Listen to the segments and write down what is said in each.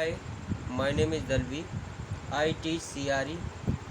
Hi, my name is Dalvi, I teach CRE।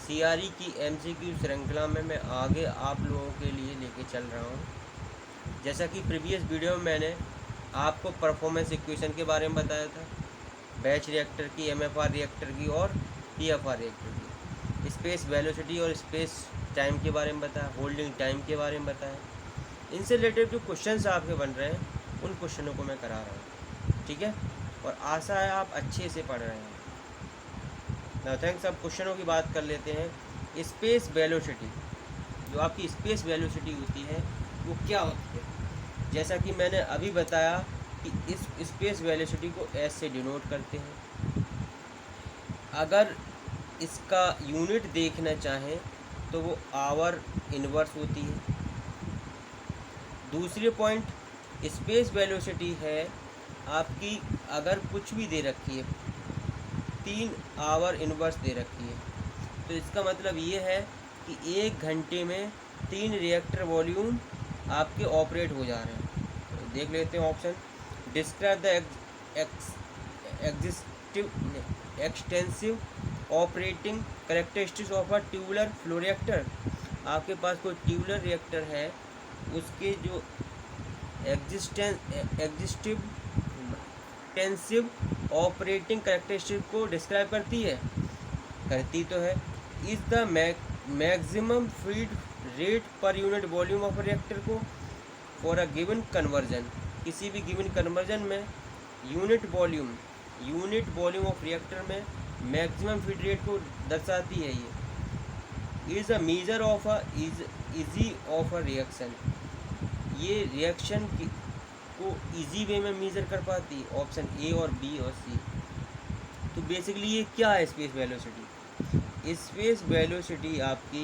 CRE की MCQ श्रृंखला में मैं आगे आप लोगों के लिए लेके चल रहा हूँ। जैसा कि प्रीवियस वीडियो में मैंने आपको परफॉर्मेंस इक्वेशन के बारे में बताया था, बैच रिएक्टर की, MFR रिएक्टर की और PFR रिएक्टर की, स्पेस वेलोसिटी और स्पेस टाइम के बारे में बताया, होल्डिंग टाइम के बारे में बताया। इनसे रिलेटेड जो क्वेश्चंस आपके बन रहे हैं उन क्वेश्चनों को मैं करा रहा हूँ, ठीक है। और आशा है आप अच्छे से पढ़ रहे हैं। ना थैंक्स। अब क्वेश्चनों की बात कर लेते हैं। स्पेस वेलोसिटी, जो आपकी स्पेस वेलोसिटी होती है वो क्या होती है। जैसा कि मैंने अभी बताया कि इस स्पेस वेलोसिटी को एस से डिनोट करते हैं। अगर इसका यूनिट देखना चाहें तो वो आवर इनवर्स होती है। दूसरी पॉइंट, स्पेस वेलोसिटी है आपकी, अगर कुछ भी दे रखी है, 3 आवर इनवर्स दे रखी है, तो इसका मतलब ये है कि 1 घंटे में 3 रिएक्टर वॉल्यूम आपके ऑपरेट हो जा रहे हैं। तो देख लेते हैं option. Describe the extensive operating characteristics of a tubular flow reactor. आपके पास कोई ट्यूबुलर रिएक्टर है, उसके जो एक्सटेंसिव ऑपरेटिंग कैरेक्टरिस्टिक को डिस्क्राइब करती है, करती तो है। Is the maximum feed rate per unit volume of reactor को फॉर अ गिवन कन्वर्जन, किसी भी गिवन कन्वर्जन में यूनिट वॉल्यूम ऑफ रिएक्टर में मैक्सिमम फीड रेट को दर्शाती है। ये is a measure of a easy of a reaction, ये रिएक्शन को इजी वे में मेज़र कर पाती है। ऑप्शन ए और बी और सी। तो बेसिकली ये क्या है स्पेस वेलोसिटी। स्पेस वेलोसिटी आपकी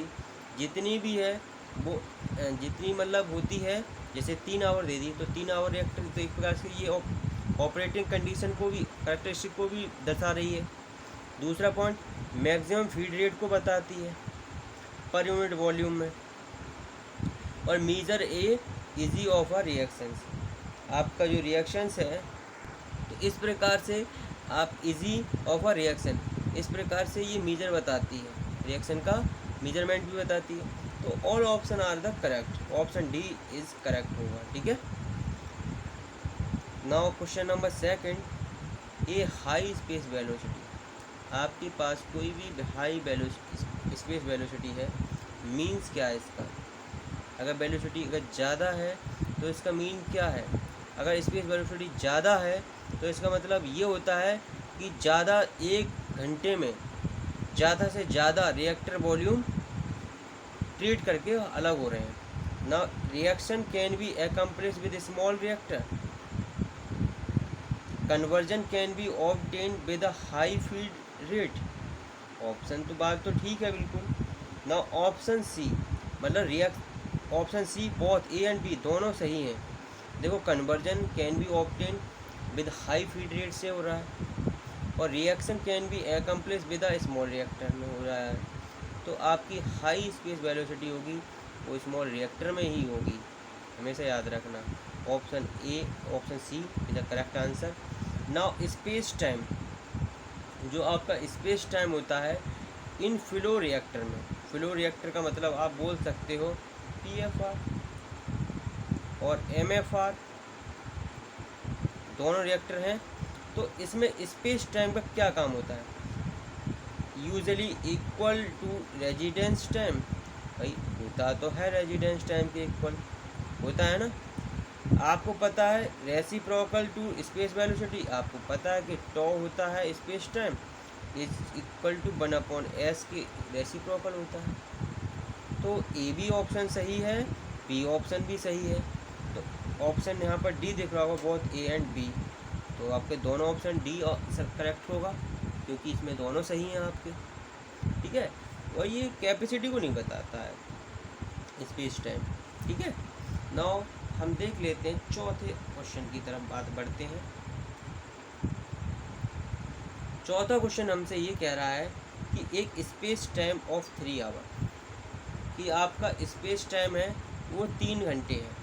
जितनी भी है वो जितनी मतलब होती है, जैसे 3 आवर दे दी तो 3 आवर रिएक्टर, तो एक प्रकार से ये ऑपरेटिंग कंडीशन को भी, कैरेक्टरिस्टिक को भी दर्शा रही है। दूसरा पॉइंट, मैक्सिमम फीड रेट को बताती है पर यूनिट वॉल्यूम में। और measure a ease of a reactions, आपका जो रिएक्शंस है तो इस प्रकार से आप इजी ऑफ अ रिएक्शन, इस प्रकार से ये मेजर बताती है, रिएक्शन का मेजरमेंट भी बताती है। तो all option are the correct, option D is correct होगा, ठीक है। Now question number second, a high space velocity. आपके पास कोई भी हाई स्पेस वेलोसिटी है, मीन्स क्या है इसका। अगर वेलोसिटी अगर ज़्यादा है तो इसका मीन क्या है। अगर स्पेस वेलोसिटी ज़्यादा है तो इसका मतलब ये होता है कि ज़्यादा 1 घंटे में ज़्यादा से ज़्यादा रिएक्टर वॉल्यूम ट्रीट करके अलग हो रहे हैं ना। Reaction can be accomplish with small reactor, conversion can be obtain with a high feed rate. Option तो बात तो ठीक है बिल्कुल ना। ऑप्शन सी मतलब option C both A and B दोनों सही हैं। देखो, conversion can be obtain with high feed rate से हो रहा है और reaction can be accomplish with a small reactor में हो रहा है। तो आपकी हाई स्पेस वेलोसिटी होगी वो स्मॉल रिएक्टर में ही होगी, हमेशा याद रखना। Option A, option C is the correct answer. Now space time, जो आपका स्पेस टाइम होता है इन फ्लो रिएक्टर में, फ्लो रिएक्टर का मतलब आप बोल सकते हो PFR और MFR दोनों रिएक्टर हैं। तो इसमें स्पेस टाइम का क्या काम होता है। Usually equal to residence time, भाई होता तो है रेजिडेंस टाइम के इक्वल होता है ना। आपको पता है रेसिप्रोकल टू स्पेस वेलोसिटी, आपको पता है कि टॉ होता है space time is equal to 1/s के रेसिप्रोकल होता है। तो ए भी ऑप्शन सही है, बी ऑप्शन भी सही है। तो ऑप्शन यहाँ पर डी दिख रहा होगा, बोथ ए एंड बी। तो आपके दोनों ऑप्शन डी करेक्ट होगा क्योंकि इसमें दोनों सही हैं आपके, ठीक है। और ये कैपेसिटी को नहीं बताता है स्पेस टाइम, ठीक है। नाउ हम देख लेते हैं चौथे क्वेश्चन की तरफ बात बढ़ते हैं। चौथा क्वेश्चन हमसे ये कह रहा है कि एक स्पेस टाइम ऑफ 3 आवर, कि आपका स्पेस टाइम है वो 3 घंटे है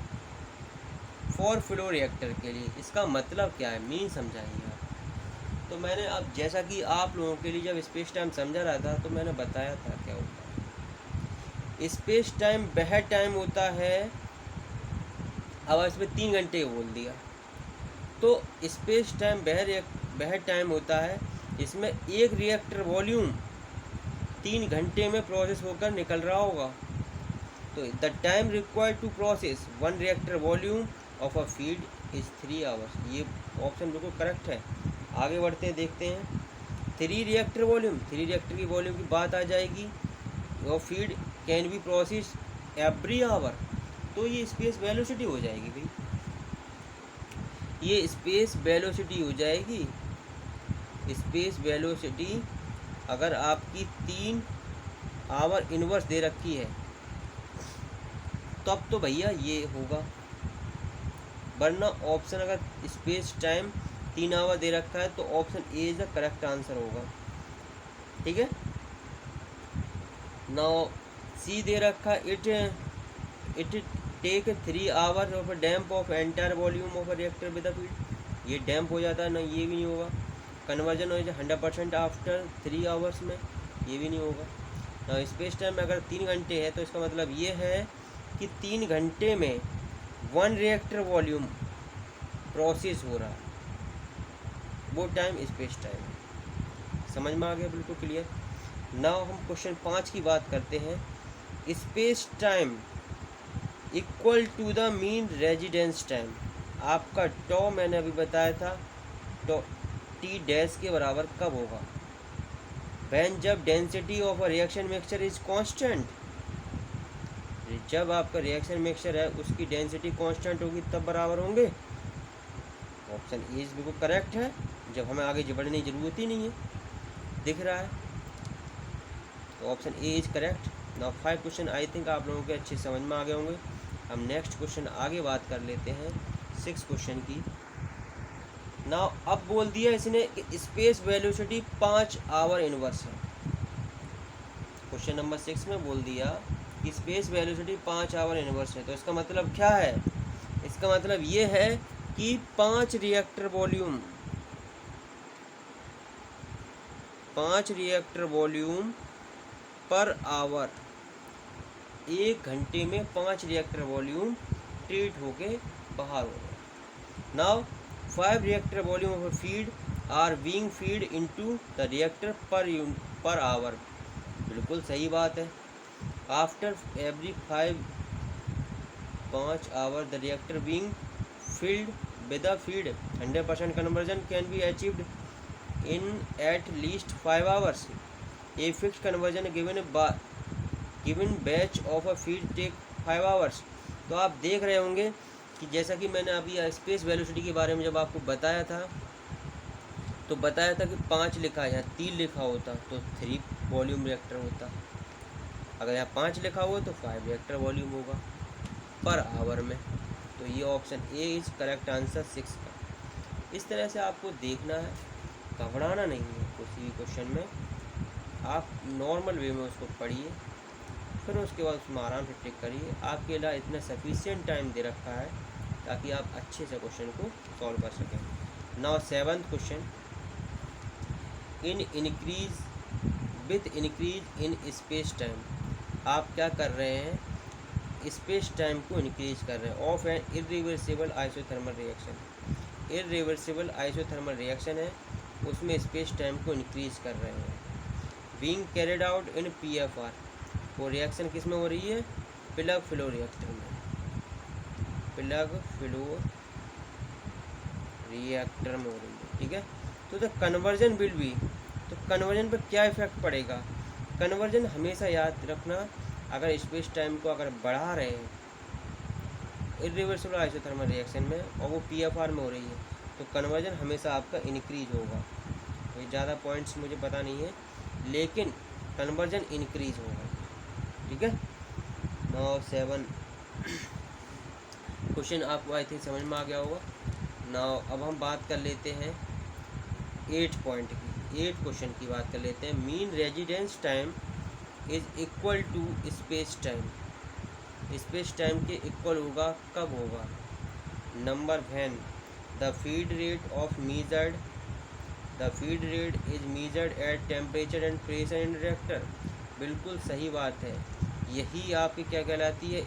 फॉर फ्लो रिएक्टर के लिए। इसका मतलब क्या है, मीन समझाइए आप। तो मैंने अब जैसा कि आप लोगों के लिए जब स्पेस टाइम समझा रहा था तो मैंने बताया था क्या होता है। स्पेस टाइम वह टाइम होता है, अब इसमें 3 घंटे बोल दिया, तो स्पेस टाइम वह टाइम होता है जिसमें एक रिएक्टर वॉल्यूम 3 घंटे में प्रोसेस होकर निकल रहा होगा। तो the time required to process 1 reactor volume of a feed is 3 hours. ये ऑप्शन बिल्कुल करेक्ट है। आगे बढ़ते हैं, देखते हैं 3 रिएक्टर वॉल्यूम, 3 रिएक्टर की वॉल्यूम की बात आ जाएगी। और feed can be process every hour, तो ये स्पेस वेलोसिटी हो जाएगी भाई, ये स्पेस वेलोसिटी हो जाएगी। स्पेस वेलोसिटी अगर आपकी 3 आवर इनवर्स दे रखी है तब तो भैया ये होगा, वरना ऑप्शन अगर स्पेस टाइम 3 आवर दे रखा है तो option A is the correct answer होगा। ठीक है। नाउ सी दे रखा it take 3 hour of damp of entire volume of reactor with the feed, ये डैम्प हो जाता है ना, ये भी नहीं होगा। कन्वर्जन हो जाए 100% आफ्टर 3 आवर्स में, ये भी नहीं होगा ना। स्पेस टाइम में अगर 3 घंटे है तो इसका मतलब ये है कि 3 घंटे में 1 रिएक्टर वॉल्यूम प्रोसेस हो रहा है, वो टाइम स्पेस टाइम है। समझ में आ गया, बिल्कुल क्लियर। नाउ हम क्वेश्चन 5 की बात करते हैं। Space time equal to the mean residence time, आपका टॉ मैंने अभी बताया था, टॉ टी डैश के बराबर कब होगा? वैन जब density of a reaction mixture is constant, जब आपका रिएक्शन मिक्सचर है उसकी डेंसिटी कांस्टेंट होगी तब बराबर होंगे। ऑप्शन ए इज बिल्कुल करेक्ट है, जब हमें आगे बढ़ने की जरूरत ही नहीं है, दिख रहा है, तो option A is correct. Now 5 question I think आप लोगों के अच्छे समझ में आ गए होंगे। हम नेक्स्ट क्वेश्चन आगे बात कर लेते हैं 6 क्वेश्चन की। नाउ अब बोल दिया इसने कि स्पेस वेलोसिटी 5 आवर इनवर्स है। क्वेश्चन नंबर 6 में बोल दिया कि स्पेस वेलोसिटी 5 आवर इनवर्स है, तो इसका मतलब क्या है? इसका मतलब ये है कि 5 रिएक्टर वॉल्यूम पर आवर, 1 घंटे में 5 रिएक्टर वॉल्यूम ट्रीट होके बाहर हो गए। Now 5 reactor volume of feed are being feed into the reactor per hour, बिल्कुल सही बात है। After every 5 hour the reactor being filled with a feed, 100% conversion can be achieved in at least 5 hours. A fixed conversion given batch of a feed take 5 hours. तो आप देख रहे होंगे कि जैसा कि मैंने अभी स्पेस वेलोसिटी के बारे में जब आपको बताया था तो बताया था कि 5 लिखा है, यहाँ 3 लिखा होता तो 3 वॉल्यूम रिएक्टर होता। अगर यहाँ 5 लिखा हुआ तो 5 रिएक्टर वॉल्यूम होगा पर आवर में। तो ये option A is correct answer 6 का। इस तरह से आपको देखना है, घबराना नहीं है किसी भी क्वेश्चन में, आप नॉर्मल वे में उसको पढ़िए, फिर उसके बाद उसमें आराम से टिक करिए। आपके लिए इतना सफिशिएंट टाइम दे रखा है ताकि आप अच्छे से क्वेश्चन को सॉल्व कर सकें। Now 7th question, with increase in space time, आप क्या कर रहे हैं? स्पेस टाइम को इंक्रीज कर रहे हैं of an irreversible isothermal reaction. Irreversible isothermal reaction है, उसमें स्पेस टाइम को इंक्रीज कर रहे हैं। Being carried out in PFR, वो रिएक्शन किस में हो रही है? प्लग फ्लो रिएक्टर में, प्लग फ्लो रिएक्टर में हो रही है। ठीक है। तो द कन्वर्जन विल बी, तो कन्वर्जन पर क्या इफेक्ट पड़ेगा? कन्वर्जन हमेशा याद रखना, अगर स्पेस टाइम को अगर बढ़ा रहे हैं इरिवर्सिबल आइसोथर्मल रिएक्शन में और वो PFR में हो रही है तो कन्वर्जन हमेशा आपका इंक्रीज होगा। तो ज़्यादा पॉइंट्स मुझे पता नहीं है लेकिन कन्वर्जन इंक्रीज होगा। ठीक है। नाउ 7 क्वेश्चन आपको आई थिंक समझ में आ गया होगा। नाउ अब हम बात कर लेते हैं 8 पॉइंट की, 8 क्वेश्चन की बात कर लेते हैं। Mean residence time is equal to space time, space time के इक्वल होगा कब होगा? Number when the feed rate of measured the feed rate is measured at temperature and pressure in reactor. बिल्कुल सही बात है, यही आपकी क्या कहलाती है,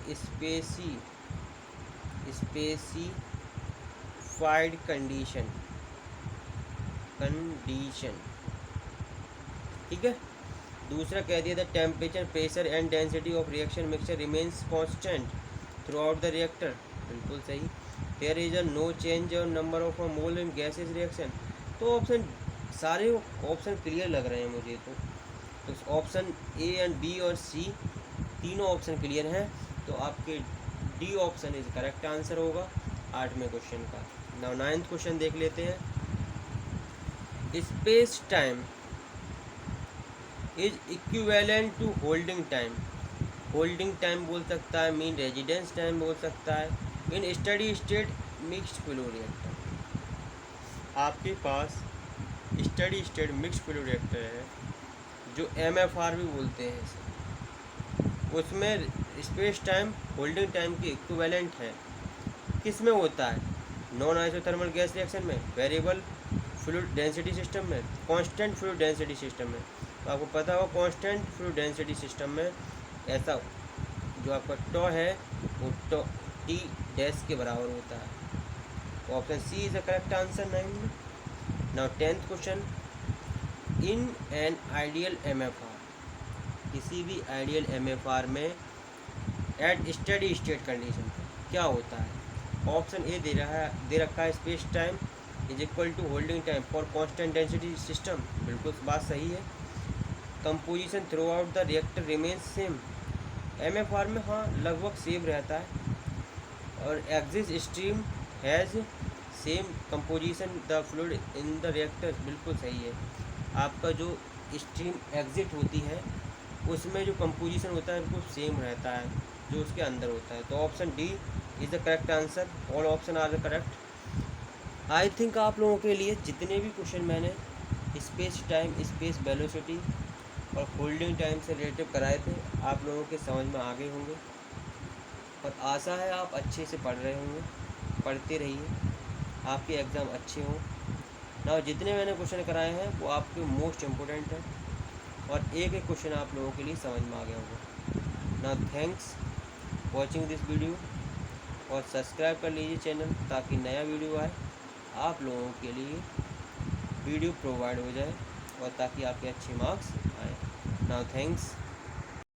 स्पेसिफाइड कंडीशन। ठीक है। दूसरा कह दिया था temperature pressure and density of reaction mixture remains constant throughout the reactor. बिल्कुल सही। There is a no change और number of a mole in gases reaction. तो ऑप्शन सारे ऑप्शन क्लियर लग रहे हैं मुझे तो ऑप्शन ए एंड बी और सी तीनों ऑप्शन क्लियर हैं। तो आपके D option is correct answer होगा 8वें क्वेश्चन का। नाउ 9th क्वेश्चन देख लेते हैं। Space time is equivalent to holding time. Holding time बोल सकता है, मीन रेजिडेंस टाइम बोल सकता है, in steady state mixed flow reactor. आपके पास steady state mixed flow reactor है जो MFR भी बोलते हैं इसे, उसमें स्पेस टाइम होल्डिंग टाइम की इक्विवेलेंट है। किस में होता है, नॉन आइसोथर्मल गैस रिएक्शन में, वेरिएबल फ्लूइड डेंसिटी सिस्टम में, कांस्टेंट फ्लूइड डेंसिटी सिस्टम में। तो आपको पता होगा कांस्टेंट फ्लूइड डेंसिटी सिस्टम में ऐसा जो आपका टॉ है वो टॉ टी डैश के बराबर होता है। तो option C is the correct answer 9 में। Now 10th question, in an ideal MFR, किसी भी आइडियल MFR में एट स्टडी स्टेट कंडीशन क्या होता है। ऑप्शन ए दे रखा है space time is equal to holding time for constant density system. बिल्कुल बात सही है। Composition throughout the reactor remains same. MFR में हाँ लगभग सेम रहता है। और exit stream has same composition the fluid in the reactor. बिल्कुल सही है। आपका जो स्ट्रीम एग्जिट होती है उसमें जो कंपोजिशन होता है बिल्कुल सेम रहता है जो उसके अंदर होता है। तो option D is the correct answer. All option are the correct. I think आप लोगों के लिए जितने भी क्वेश्चन मैंने स्पेस टाइम, स्पेस वेलोसिटी और होल्डिंग टाइम से रिलेटेड कराए थे आप लोगों के समझ में आ गए होंगे, और आशा है आप अच्छे से पढ़ रहे होंगे। पढ़ते रहिए, आपके एग्ज़ाम अच्छे हों ना। जितने मैंने क्वेश्चन कराए हैं वो आपके मोस्ट इम्पोर्टेंट हैं, और एक एक क्वेश्चन आप लोगों के लिए समझ में आ गया होगा ना। थैंक्स वॉचिंग दिस वीडियो, और सब्सक्राइब कर लीजिए चैनल ताकि नया वीडियो आए आप लोगों के लिए वीडियो प्रोवाइड हो जाए, और ताकि आपके अच्छे मार्क्स आए। Now thanks.